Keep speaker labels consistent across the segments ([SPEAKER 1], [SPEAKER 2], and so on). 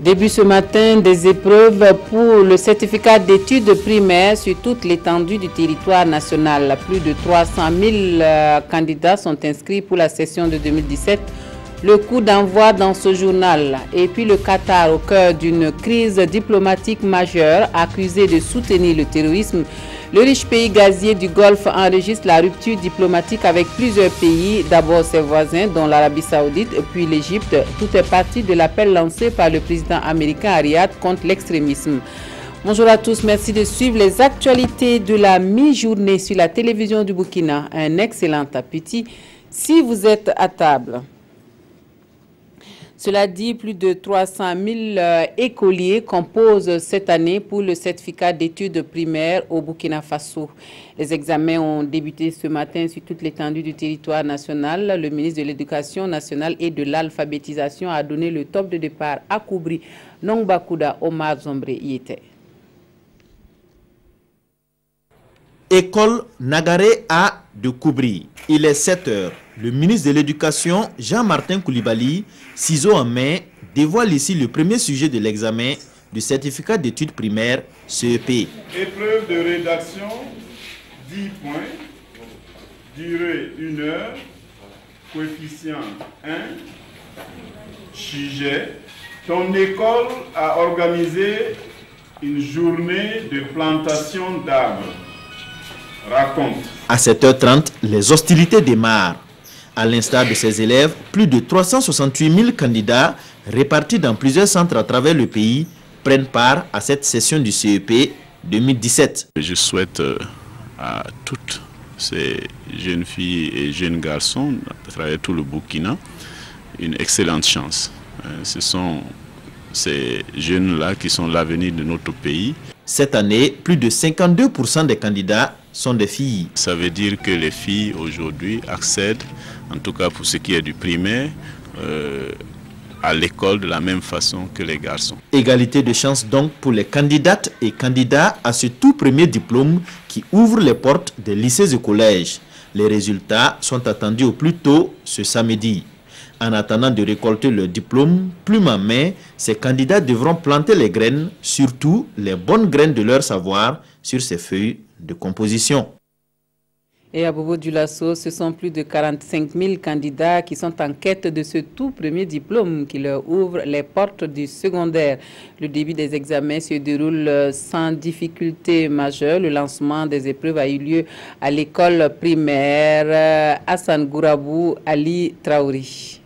[SPEAKER 1] Début ce matin des épreuves pour le certificat d'études primaires sur toute l'étendue du territoire national. Plus de 300 000 candidats sont inscrits pour la session de 2017. Le coup d'envoi dans ce journal. Et puis le Qatar, au cœur d'une crise diplomatique majeure, accusé de soutenir le terrorisme. Le riche pays gazier du Golfe enregistre la rupture diplomatique avec plusieurs pays, d'abord ses voisins, dont l'Arabie Saoudite, puis l'Égypte. Tout est parti de l'appel lancé par le président américain à Riyad contre l'extrémisme. Bonjour à tous, merci de suivre les actualités de la mi-journée sur la télévision du Burkina. Un excellent appétit si vous êtes à table. Cela dit, plus de 300 000 écoliers composent cette année pour le certificat d'études primaires au Burkina Faso. Les examens ont débuté ce matin sur toute l'étendue du territoire national. Le ministre de l'Éducation nationale et de l'alphabétisation a donné le top de départ à Koubri. Nongbakuda Omar Zombre y était.
[SPEAKER 2] École Nagaré A de Koubri. Il est 7 heures. Le ministre de l'Éducation, Jean-Martin Koulibaly, ciseaux en main, dévoile ici le premier sujet de l'examen du certificat d'études primaires CEP.
[SPEAKER 3] Épreuve de rédaction, 10 points, durée 1 heure, coefficient 1, sujet. Ton école a organisé une journée de plantation d'arbres. Raconte.
[SPEAKER 2] À 7h30, les hostilités démarrent. À l'instar de ses élèves, plus de 368 000 candidats répartis dans plusieurs centres à travers le pays prennent part à cette session du CEP 2017.
[SPEAKER 4] Je souhaite à toutes ces jeunes filles et jeunes garçons à travers tout le Burkina une excellente chance. Ce sont ces jeunes-là qui sont l'avenir de notre pays.
[SPEAKER 2] Cette année, plus de 52% des candidats sont des filles.
[SPEAKER 4] Ça veut dire que les filles aujourd'hui accèdent, en tout cas pour ce qui est du primaire, à l'école de la même façon que les garçons.
[SPEAKER 2] Égalité de chance donc pour les candidates et candidats à ce tout premier diplôme qui ouvre les portes des lycées et collèges. Les résultats sont attendus au plus tôt ce samedi. En attendant de récolter leur diplôme, plume en main, ces candidats devront planter les graines, surtout les bonnes graines de leur savoir, sur ces feuilles de composition.
[SPEAKER 1] Et à Bobo Dioulasso, ce sont plus de 45 000 candidats qui sont en quête de ce tout premier diplôme qui leur ouvre les portes du secondaire. Le début des examens se déroule sans difficulté majeure. Le lancement des épreuves a eu lieu à l'école primaire Hassan Gourabou Ali Traouri.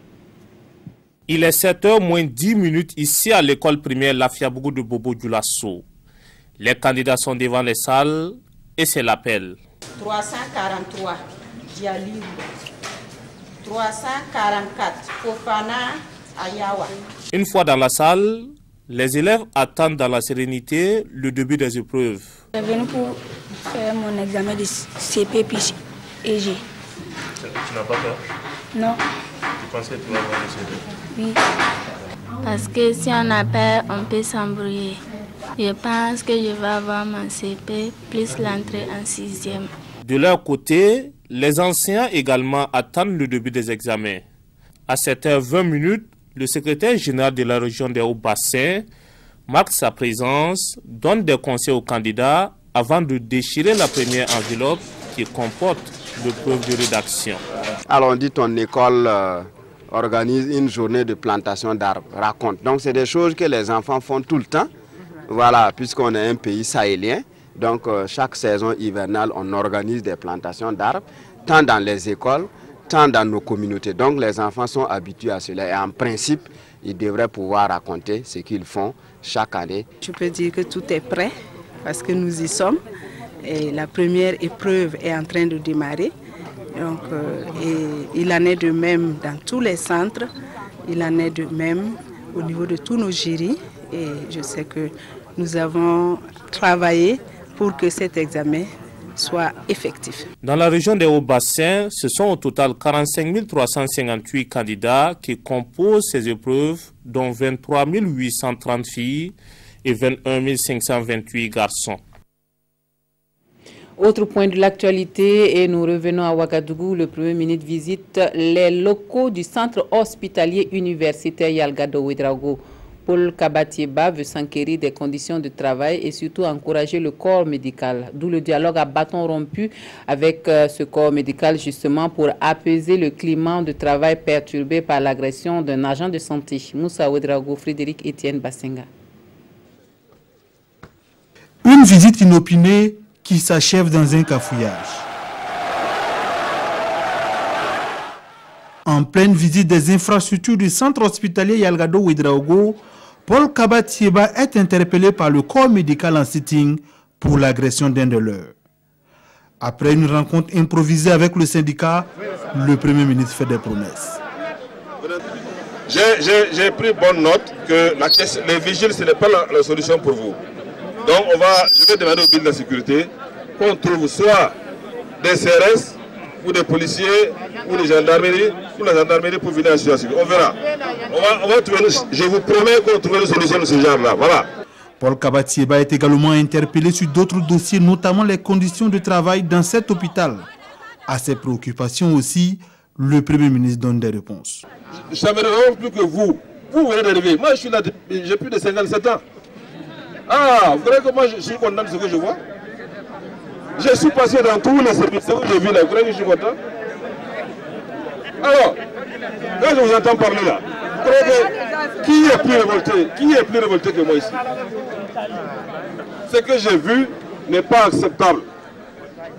[SPEAKER 5] Il est 7h moins 10 minutes ici à l'école primaire Lafiabougou de Bobo Dioulasso. Les candidats sont devant les salles et c'est l'appel.
[SPEAKER 6] 343 Dialib, 344 Fofana Ayawa.
[SPEAKER 5] Une fois dans la salle, les élèves attendent dans la sérénité le début des épreuves.
[SPEAKER 7] Je suis venu pour faire mon examen de CP puis EG.
[SPEAKER 8] Tu n'as pas peur?
[SPEAKER 7] Non.
[SPEAKER 8] Tu penses que tu vas avoir le CP?
[SPEAKER 7] Oui.
[SPEAKER 9] Parce que si on a peur, on peut s'embrouiller. Je pense que je vais avoir mon CP plus l'entrée en 6e.
[SPEAKER 5] De leur côté, les enseignants également attendent le début des examens. À 7h20, le secrétaire général de la région des Hauts-Bassins marque sa présence, donne des conseils aux candidats avant de déchirer la première enveloppe qui comporte le preuve de rédaction.
[SPEAKER 10] Alors on dit ton école organise une journée de plantation d'arbres, raconte. Donc c'est des choses que les enfants font tout le temps. Voilà, puisqu'on est un pays sahélien, donc chaque saison hivernale, on organise des plantations d'arbres, tant dans les écoles, tant dans nos communautés. Donc les enfants sont habitués à cela et en principe, ils devraient pouvoir raconter ce qu'ils font chaque année.
[SPEAKER 6] Je peux dire que tout est prêt parce que nous y sommes. Et la première épreuve est en train de démarrer. Donc, et il en est de même dans tous les centres, il en est de même au niveau de tous nos jurys. Et je sais que nous avons travaillé pour que cet examen soit effectif.
[SPEAKER 5] Dans la région des Hauts-Bassins, ce sont au total 45 358 candidats qui composent ces épreuves, dont 23 830 filles et 21 528 garçons.
[SPEAKER 1] Autre point de l'actualité, et nous revenons à Ouagadougou, le Premier ministre visite les locaux du centre hospitalier universitaire Yalgado Ouedraogo. Paul Kabatieba veut s'enquérir des conditions de travail et surtout encourager le corps médical. D'où le dialogue à bâton rompu avec ce corps médical justement pour apaiser le climat de travail perturbé par l'agression d'un agent de santé. Moussa Ouedraogo, Frédéric Etienne Bassenga.
[SPEAKER 11] Une visite inopinée qui s'achève dans un cafouillage. En pleine visite des infrastructures du centre hospitalier Yalgado Ouedraogo, Paul Kabatieba est interpellé par le corps médical en sitting pour l'agression d'un de leurs. Après une rencontre improvisée avec le syndicat, le Premier ministre fait des promesses.
[SPEAKER 12] J'ai pris bonne note que les vigiles, ce n'est pas la solution pour vous. Donc je vais demander au ministre de la Sécurité qu'on trouve soit des CRS ou des policiers ou des gendarmeries ou la gendarmerie pour venir assurer la sécurité. On verra. On va trouver, je vous promets qu'on trouvera une solution de ce genre-là. Voilà.
[SPEAKER 11] Paul Kabatieba est également interpellé sur d'autres dossiers, notamment les conditions de travail dans cet hôpital. À ces préoccupations aussi, le Premier ministre donne des réponses.
[SPEAKER 12] Je ne me plus que vous. Vous venez d'arriver. Moi, je suis là, j'ai plus de 57 ans. Ah, vous croyez que moi, je suis content de ce que je vois? Je suis passé dans tous les services que j'ai vu là. Vous croyez que je suis content? Alors, quand je vous entends parler là, vous croyez que qui est plus révolté que moi ici? Ce que j'ai vu n'est pas acceptable.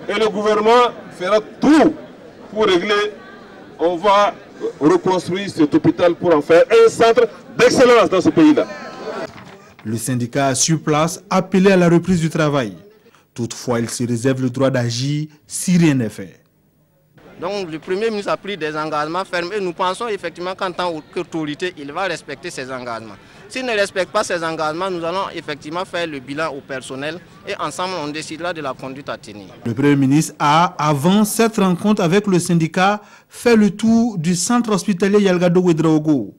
[SPEAKER 12] Et le gouvernement fera tout pour régler. On va reconstruire cet hôpital pour en faire un centre d'excellence dans ce pays-là.
[SPEAKER 11] Le syndicat sur place appelé à la reprise du travail. Toutefois, il se réserve le droit d'agir si rien n'est fait.
[SPEAKER 13] Donc le Premier ministre a pris des engagements fermes et nous pensons effectivement qu'en tant qu'autorité, il va respecter ses engagements. S'il ne respecte pas ses engagements, nous allons effectivement faire le bilan au personnel et ensemble on décidera de la conduite à tenir. Le
[SPEAKER 11] Premier ministre a, avant cette rencontre avec le syndicat, fait le tour du centre hospitalier Yalgado Ouedraogo.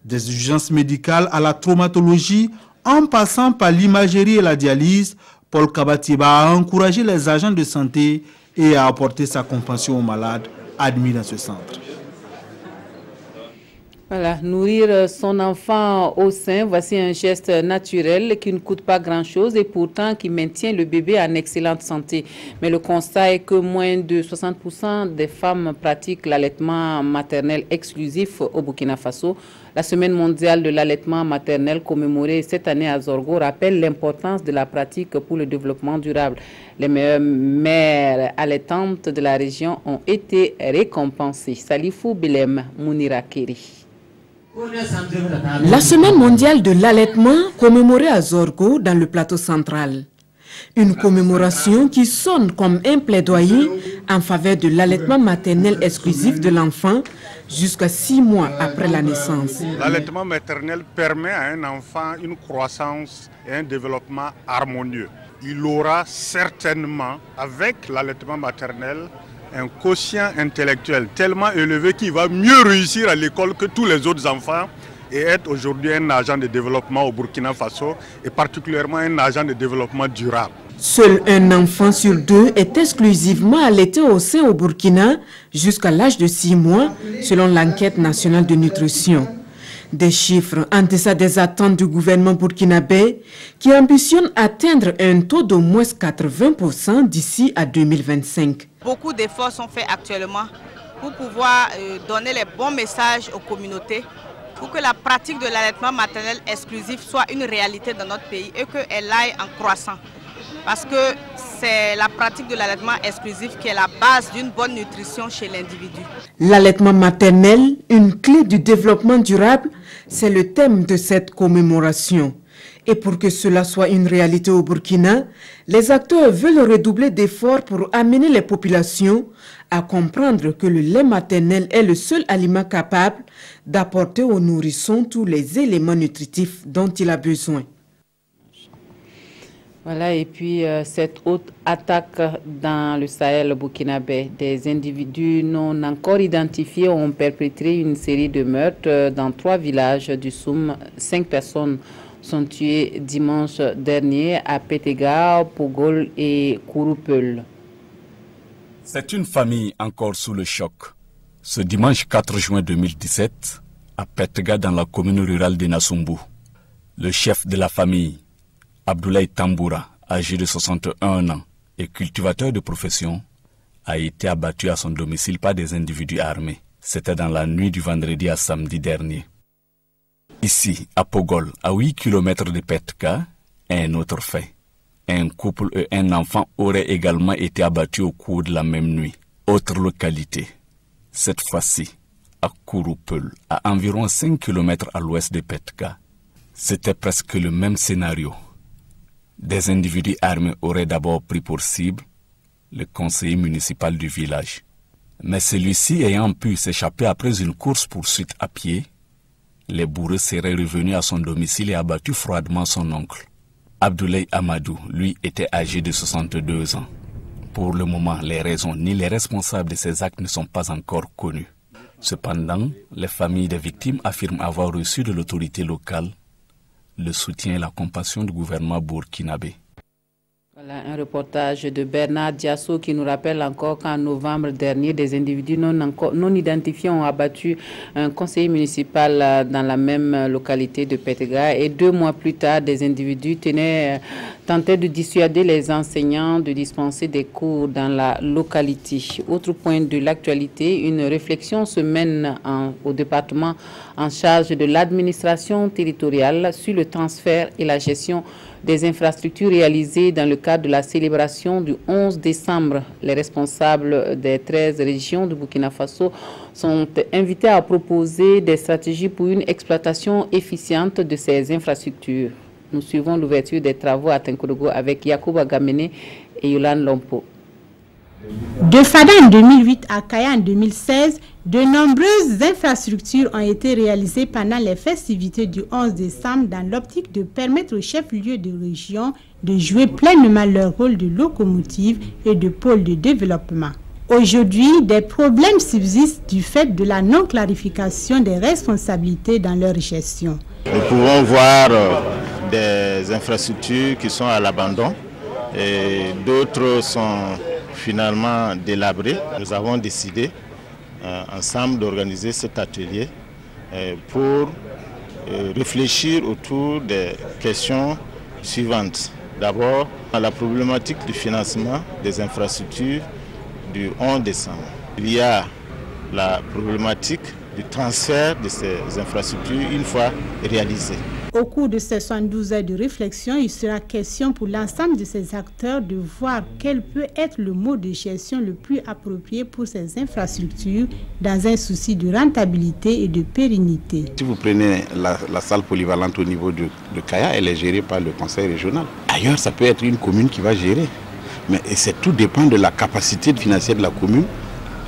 [SPEAKER 11] Des urgences médicales à la traumatologie, en passant par l'imagerie et la dialyse, Paul Kabatieba a encouragé les agents de santé et a apporté sa compassion aux malades admis dans ce centre.
[SPEAKER 1] Voilà, nourrir son enfant au sein, voici un geste naturel qui ne coûte pas grand-chose et pourtant qui maintient le bébé en excellente santé. Mais le constat est que moins de 60% des femmes pratiquent l'allaitement maternel exclusif au Burkina Faso. La Semaine mondiale de l'allaitement maternel commémorée cette année à Zorgo rappelle l'importance de la pratique pour le développement durable. Les meilleures mères allaitantes de la région ont été récompensées. Salifou Bilem Mounira Keri.
[SPEAKER 14] La Semaine mondiale de l'allaitement commémorée à Zorgo dans le plateau central. Une commémoration qui sonne comme un plaidoyer en faveur de l'allaitement maternel exclusif de l'enfant jusqu'à 6 mois après la naissance.
[SPEAKER 15] L'allaitement maternel permet à un enfant une croissance et un développement harmonieux. Il aura certainement, avec l'allaitement maternel, un quotient intellectuel tellement élevé qu'il va mieux réussir à l'école que tous les autres enfants et être aujourd'hui un agent de développement au Burkina Faso et particulièrement un agent de développement durable.
[SPEAKER 14] Seul un enfant sur 2 est exclusivement allaité au sein au Burkina jusqu'à l'âge de 6 mois selon l'enquête nationale de nutrition. Des chiffres en deçà des attentes du gouvernement burkinabé qui ambitionne atteindre un taux d'au moins 80% d'ici à 2025.
[SPEAKER 16] Beaucoup d'efforts sont faits actuellement pour pouvoir donner les bons messages aux communautés pour que la pratique de l'allaitement maternel exclusif soit une réalité dans notre pays et qu'elle aille en croissant. Parce que c'est la pratique de l'allaitement exclusif qui est la base d'une bonne nutrition chez l'individu.
[SPEAKER 14] L'allaitement maternel, une clé du développement durable, c'est le thème de cette commémoration. Et pour que cela soit une réalité au Burkina, les acteurs veulent redoubler d'efforts pour amener les populations à comprendre que le lait maternel est le seul aliment capable d'apporter aux nourrissons tous les éléments nutritifs dont il a besoin.
[SPEAKER 1] Voilà, et puis cette haute attaque dans le Sahel burkinabé, des individus non encore identifiés ont perpétré une série de meurtres dans 3 villages du Soum. 5 personnes sont tuées dimanche dernier à Pétéga, Pogol et Kouroupeul.
[SPEAKER 17] C'est une famille encore sous le choc. Ce dimanche 4 juin 2017, à Pétéga dans la commune rurale de Nassumbu, Le chef de la famille, Abdoulaye Tamboura, âgé de 61 ans et cultivateur de profession, a été abattu à son domicile par des individus armés. C'était dans la nuit du vendredi à samedi dernier. Ici, à Pogol, à 8 km de Petka, un autre fait. Un couple et un enfant auraient également été abattus au cours de la même nuit. Autre localité, cette fois-ci, à Kouroupeul, à environ 5 km à l'ouest de Petka. C'était presque le même scénario. Des individus armés auraient d'abord pris pour cible le conseiller municipal du village. Mais celui-ci ayant pu s'échapper après une course-poursuite à pied, les bourreaux seraient revenus à son domicile et abattu froidement son oncle. Abdoulaye Amadou, lui, était âgé de 62 ans. Pour le moment, les raisons ni les responsables de ces actes ne sont pas encore connus. Cependant, les familles des victimes affirment avoir reçu de l'autorité locale le soutien et la compassion du gouvernement burkinabé.
[SPEAKER 1] Voilà un reportage de Bernard Diasso qui nous rappelle encore qu'en novembre dernier, des individus non identifiés ont abattu un conseiller municipal dans la même localité de Petega. Et 2 mois plus tard, des individus tentaient de dissuader les enseignants de dispenser des cours dans la localité. Autre point de l'actualité, une réflexion se mène au département en charge de l'administration territoriale sur le transfert et la gestion des infrastructures réalisées dans le cadre de la célébration du 11 décembre. Les responsables des 13 régions de Burkina Faso sont invités à proposer des stratégies pour une exploitation efficiente de ces infrastructures. Nous suivons l'ouverture des travaux à Tenkodogo avec Yacouba Gamene et Yolande Lompo.
[SPEAKER 18] De Fada en 2008 à Kaya en 2016, de nombreuses infrastructures ont été réalisées pendant les festivités du 11 décembre dans l'optique de permettre aux chefs-lieux de région de jouer pleinement leur rôle de locomotive et de pôle de développement. Aujourd'hui, des problèmes subsistent du fait de la non-clarification des responsabilités dans leur gestion.
[SPEAKER 19] Nous pouvons voir des infrastructures qui sont à l'abandon et d'autres sont finalement délabrées. Nous avons décidé ensemble d'organiser cet atelier pour réfléchir autour des questions suivantes. D'abord, à la problématique du financement des infrastructures du 11 décembre. Il y a la problématique du transfert de ces infrastructures une fois réalisées.
[SPEAKER 18] Au cours de ces 72 heures de réflexion, il sera question pour l'ensemble de ces acteurs de voir quel peut être le mode de gestion le plus approprié pour ces infrastructures dans un souci de rentabilité et de pérennité.
[SPEAKER 20] Si vous prenez la salle polyvalente au niveau de Kaya, elle est gérée par le conseil régional. Ailleurs, ça peut être une commune qui va gérer. Mais tout dépend de la capacité financière de la commune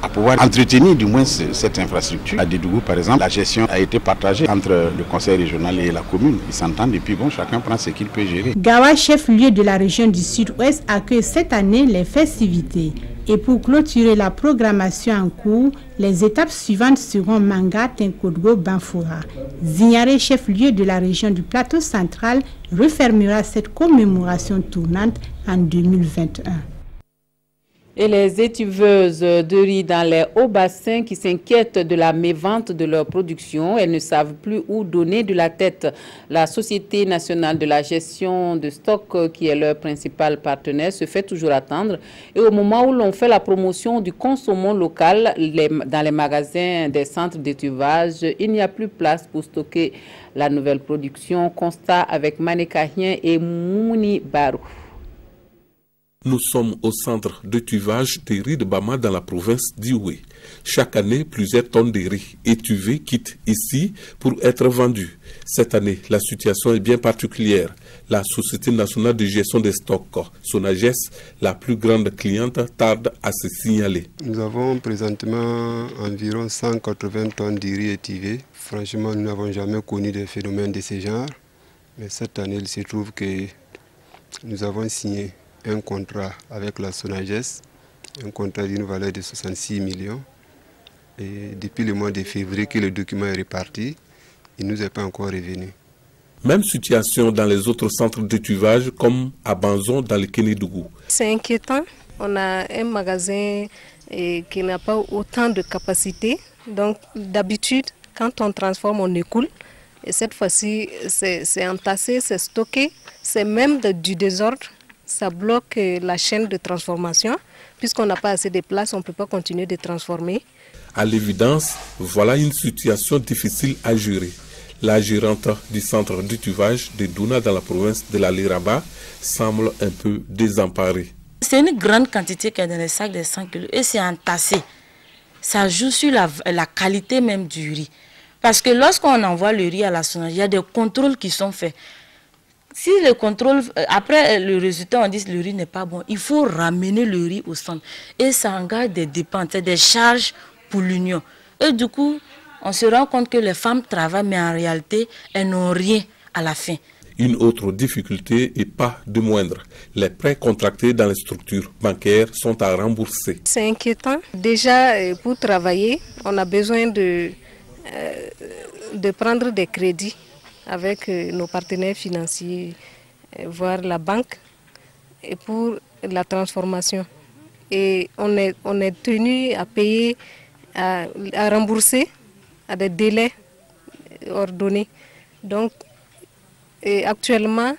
[SPEAKER 20] à pouvoir entretenir du moins cette infrastructure. À Dédougou, par exemple, la gestion a été partagée entre le conseil régional et la commune. Ils s'entendent et puis bon, chacun prend ce qu'il peut gérer.
[SPEAKER 18] Gawa, chef-lieu de la région du Sud-Ouest, accueille cette année les festivités. Et pour clôturer la programmation en cours, les étapes suivantes seront Manga, Tenkodgo, Banfoura. Zignare, chef-lieu de la région du Plateau central, refermera cette commémoration tournante en 2021.
[SPEAKER 1] Et les étuveuses de riz dans les hauts bassins qui s'inquiètent de la mévente de leur production, elles ne savent plus où donner de la tête. La Société nationale de la gestion de stock, qui est leur principal partenaire, se fait toujours attendre. Et au moment où l'on fait la promotion du consommant local dans les magasins des centres d'étuvage, il n'y a plus place pour stocker la nouvelle production. Constat avec Manekahien et Mouni Barou.
[SPEAKER 21] Nous sommes au centre de tuvage des riz de Bama dans la province d'Ioué. Chaque année, plusieurs tonnes de riz étuvés quittent ici pour être vendus. Cette année, la situation est bien particulière. La Société nationale de gestion des stocks, SONAGES, la plus grande cliente, tarde à se signaler.
[SPEAKER 22] Nous avons présentement environ 180 tonnes de riz étuvé. Franchement, nous n'avons jamais connu de phénomène de ce genre. Mais cette année, il se trouve que nous avons signé un contrat avec la SONAGES, un contrat d'une valeur de 66 millions. Et depuis le mois de février que le document est reparti, il ne nous est pas encore revenu.
[SPEAKER 21] Même situation dans les autres centres d'étuvage comme à Banzon dans le Kénédougou.
[SPEAKER 23] C'est inquiétant. On a un magasin qui n'a pas autant de capacité. Donc d'habitude, quand on transforme, on écoule. Et cette fois-ci, c'est entassé, c'est stocké, c'est même du désordre. Ça bloque la chaîne de transformation. Puisqu'on n'a pas assez de place, on ne peut pas continuer de transformer.
[SPEAKER 21] À l'évidence, voilà une situation difficile à gérer. La gérante du centre du tuvage de Douna dans la province de la Liraba semble un peu désemparée.
[SPEAKER 2] C'est une grande quantité qui est dans les sacs de 100 kg et c'est entassé. Ça joue sur la qualité même du riz. Parce que lorsqu'on envoie le riz à la SONAGED, il y a des contrôles qui sont faits. Si le contrôle, après le résultat, on dit que le riz n'est pas bon, il faut ramener le riz au centre. Et ça engage des dépenses, des charges pour l'Union. Et du coup, on se rend compte que les femmes travaillent, mais en réalité, elles n'ont rien à la fin.
[SPEAKER 21] Une autre difficulté, et pas de moindre, les prêts contractés dans les structures bancaires sont à rembourser.
[SPEAKER 23] C'est inquiétant. Déjà, pour travailler, on a besoin de prendre des crédits avec nos partenaires financiers, voire la banque, et pour la transformation. Et on est tenu à payer, à rembourser à des délais ordonnés. Donc, actuellement,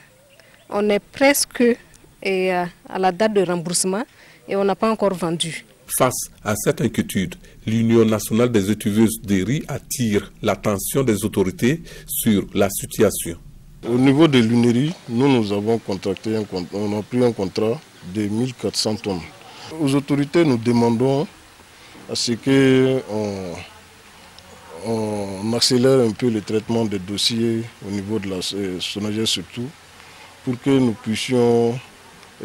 [SPEAKER 23] on est presque à la date de remboursement et on n'a pas encore vendu.
[SPEAKER 21] Face à cette inquiétude, l'Union nationale des étuveuses de riz attire l'attention des autorités sur la situation.
[SPEAKER 3] Au niveau de l'UNERI, nous avons contracté on a pris un contrat de 1400 tonnes. Aux autorités, nous demandons à ce qu'on accélère un peu le traitement des dossiers au niveau de la SONAGED surtout, pour que nous puissions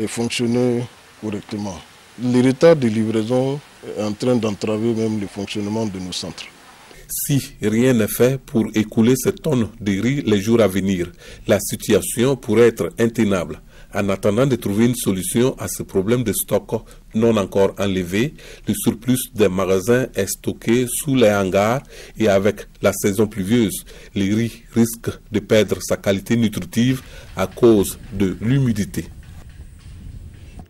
[SPEAKER 3] fonctionner correctement. Le retard de livraison est en train d'entraver même le fonctionnement de nos centres.
[SPEAKER 21] Si rien n'est fait pour écouler ces tonnes de riz les jours à venir, la situation pourrait être intenable. En attendant de trouver une solution à ce problème de stock non encore enlevé, le surplus des magasins est stocké sous les hangars et avec la saison pluvieuse, le riz risque de perdre sa qualité nutritive à cause de l'humidité.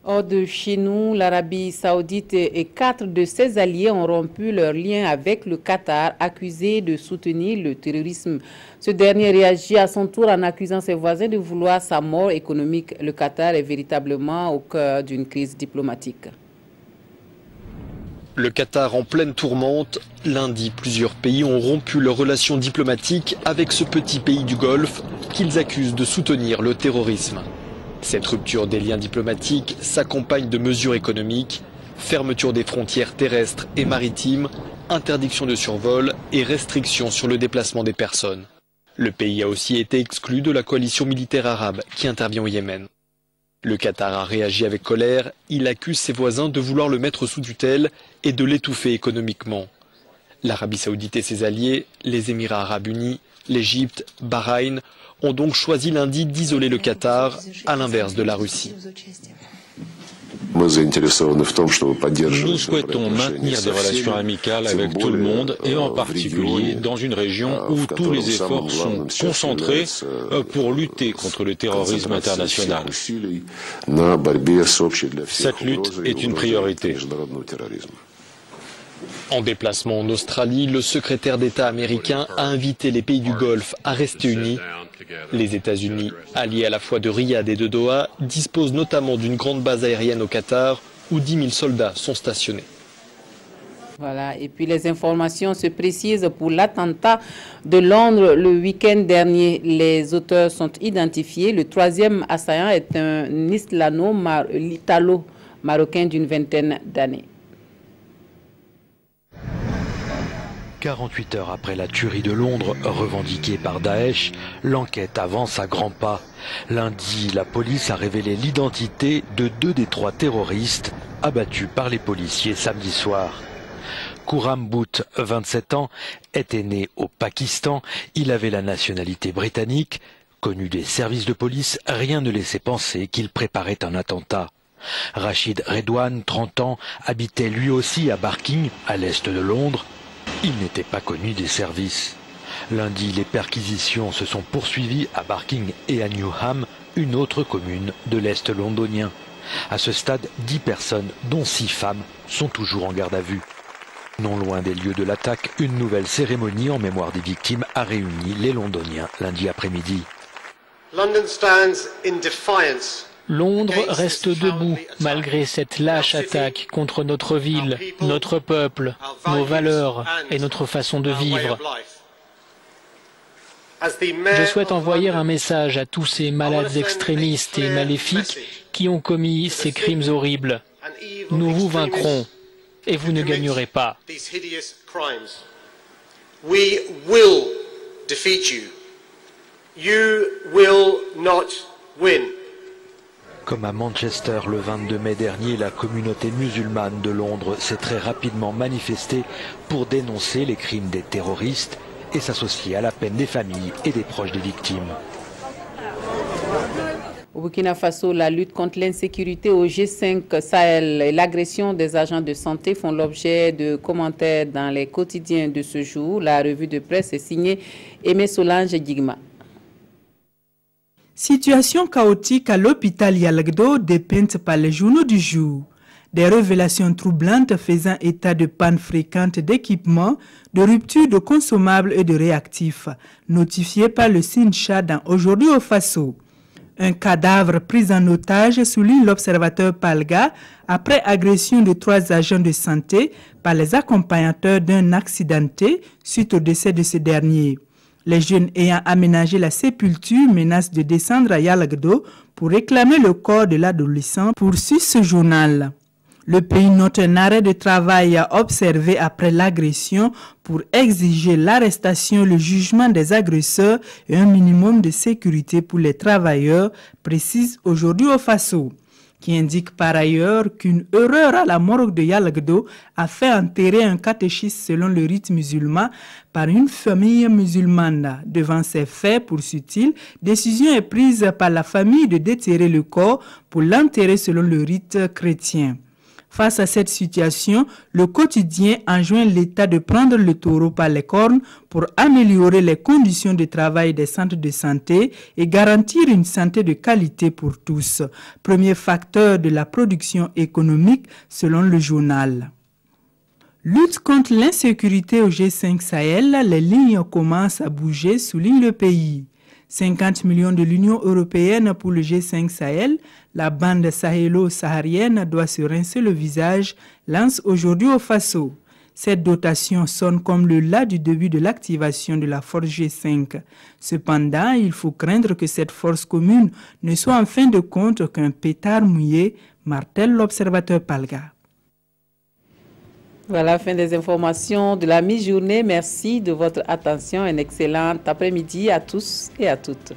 [SPEAKER 1] Hors de chez nous, l'Arabie Saoudite et 4 de ses alliés ont rompu leur lien avec le Qatar, accusé de soutenir le terrorisme. Ce dernier réagit à son tour en accusant ses voisins de vouloir sa mort économique. Le Qatar est véritablement au cœur d'une crise diplomatique.
[SPEAKER 4] Le Qatar en pleine tourmente. Lundi, plusieurs pays ont rompu leurs relations diplomatiques avec ce petit pays du Golfe qu'ils accusent de soutenir le terrorisme. Cette rupture des liens diplomatiques s'accompagne de mesures économiques, fermeture des frontières terrestres et maritimes, interdiction de survol et restrictions sur le déplacement des personnes. Le pays a aussi été exclu de la coalition militaire arabe qui intervient au Yémen. Le Qatar a réagi avec colère, il accuse ses voisins de vouloir le mettre sous tutelle et de l'étouffer économiquement. L'Arabie Saoudite et ses alliés, les Émirats Arabes Unis, l'Égypte, Bahreïn, ont donc choisi lundi d'isoler le Qatar, à l'inverse de la Russie.
[SPEAKER 24] Nous souhaitons maintenir des relations amicales avec tout le monde et en particulier dans une région où tous les efforts sont concentrés pour lutter contre le terrorisme international. Cette lutte est une priorité.
[SPEAKER 4] En déplacement en Australie, le secrétaire d'État américain a invité les pays du Golfe à rester unis. Les États-Unis, alliés à la fois de Riyad et de Doha, disposent notamment d'une grande base aérienne au Qatar où 10 000 soldats sont stationnés.
[SPEAKER 1] Voilà, et puis les informations se précisent pour l'attentat de Londres le week-end dernier. Les auteurs sont identifiés. Le troisième assaillant est un italo-marocain d'une vingtaine d'années.
[SPEAKER 25] 48 heures après la tuerie de Londres revendiquée par Daesh, l'enquête avance à grands pas. Lundi, la police a révélé l'identité de 2 des 3 terroristes abattus par les policiers samedi soir. Khurram Butt, 27 ans, était né au Pakistan. Il avait la nationalité britannique. Connu des services de police, rien ne laissait penser qu'il préparait un attentat. Rachid Redouane, 30 ans, habitait lui aussi à Barking, à l'est de Londres. Il n'était pas connu des services. Lundi, les perquisitions se sont poursuivies à Barking et à Newham, une autre commune de l'Est londonien. À ce stade, 10 personnes, dont 6 femmes, sont toujours en garde à vue. Non loin des lieux de l'attaque, une nouvelle cérémonie en mémoire des victimes a réuni les Londoniens lundi après-midi.
[SPEAKER 6] Londres reste debout malgré cette lâche attaque contre notre ville, notre peuple, nos valeurs et notre façon de vivre. Je souhaite envoyer un message à tous ces malades extrémistes et maléfiques qui ont commis ces crimes horribles. Nous vous vaincrons et vous ne gagnerez pas.
[SPEAKER 25] We will defeat you. You will not win. Comme à Manchester le 22 mai dernier, la communauté musulmane de Londres s'est très rapidement manifestée pour dénoncer les crimes des terroristes et s'associer à la peine des familles et des proches des victimes.
[SPEAKER 1] Au Burkina Faso, la lutte contre l'insécurité au G5 Sahel et l'agression des agents de santé font l'objet de commentaires dans les quotidiens de ce jour. La revue de presse est signée Aimé Solange Digma.
[SPEAKER 7] Situation chaotique à l'hôpital Yalagdo dépeinte par les journaux du jour. Des révélations troublantes faisant état de pannes fréquentes d'équipements, de ruptures de consommables et de réactifs, notifiées par le SINCHA dans Aujourd'hui au Faso. Un cadavre pris en otage, souligne l'observateur Palga, après agression de 3 agents de santé par les accompagnateurs d'un accidenté suite au décès de ce dernier. Les jeunes ayant aménagé la sépulture menacent de descendre à Yalagdo pour réclamer le corps de l'adolescent, poursuit ce journal. Le pays note un arrêt de travail observé après l'agression pour exiger l'arrestation, le jugement des agresseurs et un minimum de sécurité pour les travailleurs, précise Aujourd'hui au Faso, qui indique par ailleurs qu'une erreur à la morgue de Yalagdo a fait enterrer un catéchiste selon le rite musulman par une famille musulmane. Devant ces faits, poursuit-il, décision est prise par la famille de déterrer le corps pour l'enterrer selon le rite chrétien. Face à cette situation, le quotidien enjoint l'État de prendre le taureau par les cornes pour améliorer les conditions de travail des centres de santé et garantir une santé de qualité pour tous, premier facteur de la production économique selon le journal. Lutte contre l'insécurité au G5 Sahel, les lignes commencent à bouger, souligne le pays. 50 millions de l'Union européenne pour le G5 Sahel, la bande sahélo-saharienne doit se rincer le visage, lance Aujourd'hui au Faso. Cette dotation sonne comme le la du début de l'activation de la force G5. Cependant, il faut craindre que cette force commune ne soit en fin de compte qu'un pétard mouillé, martèle l'observateur Palga.
[SPEAKER 1] Voilà, fin des informations de la mi-journée. Merci de votre attention. Un excellent après-midi à tous et à toutes.